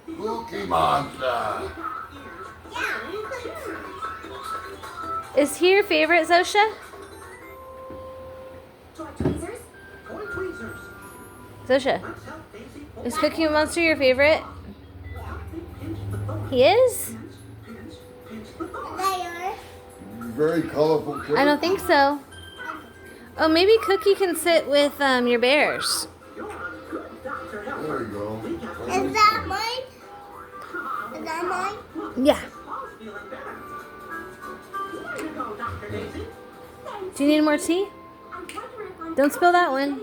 Cookie Monster. Is he your favorite, Zosia? Zosia, is Cookie Monster your favorite? He is? Very colorful character. I don't think so. Oh, maybe Cookie can sit with your bears. There we go. Is that mine? Is that mine? Yeah. Do you need more tea? Don't spill that one. Is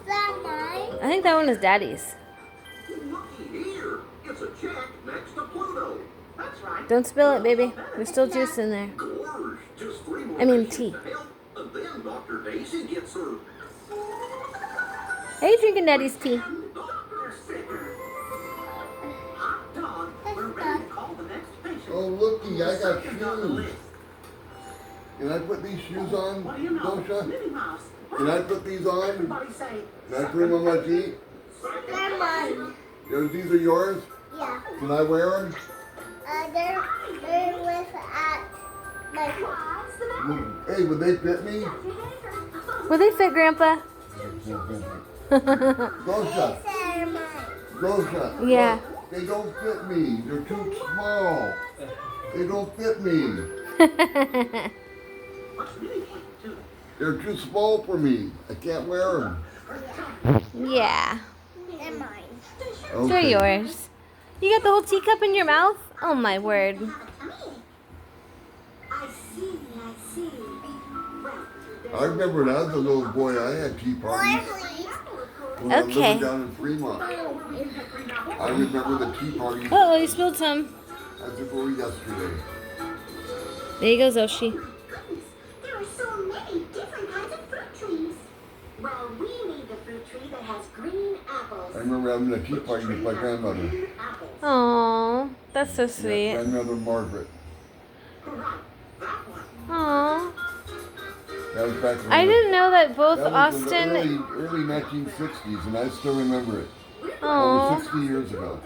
that mine? I think that one is Daddy's. Don't spill it, baby. There's still juice in there. I mean tea. Hey, drinking Daddy's tea. Oh, looky, I got shoes. Can I put these shoes on, Zosia? Can I put these on? Can I put them on my feet? They're mine. These are yours? Yeah. Can I wear them? They're with at my phone. Hey, would they fit me? Will they fit, Grandpa? Zosia, They're mine. Zosia. Yeah. They don't fit me. They're too small. They don't fit me. They're too small for me. I can't wear them. Yeah. They're mine. They're yours. You got the whole teacup in your mouth? Oh, my word. I remember when I was a little boy, I had tea parties. When I was Okay. living down in Fremont. I remember the tea parties Oh, you spilled some. as if it were yesterday. There you go, Zoshi. There are so many different kinds of fruit trees. Well, we made the fruit tree that has green apples. I remember having a tea party with my grandmother. Aw, that's so sweet. Grandmother Margaret. Aw. That was back when I didn't know that both that was in Austin. the early 1960s, and I still remember it. Aw. Over 60 years ago.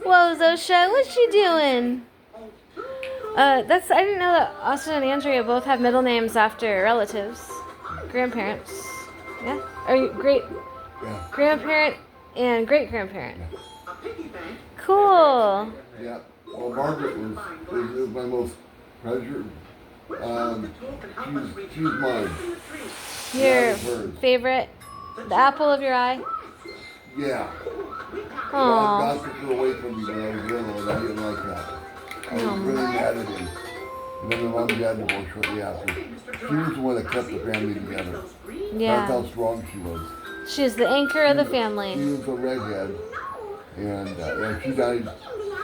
Whoa, Zosha, what you doing? I didn't know that Austin and Andrea both have middle names after relatives, grandparents. Yeah, or great Yeah. grandparent and great grandparent. Cool. Yeah. Well, Margaret was my most treasured. She's mine. Your That was hers. favorite, the apple of your eye. Yeah. Aw. God took her away from me when I was little, and I didn't like that. I was really mad at him. And then my mom and dad divorced shortly after. She was the one that kept the family together. That's Yeah, how strong she was. she's the anchor of the She family. was a redhead, and she died.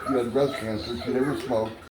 She had breast cancer. She never smoked.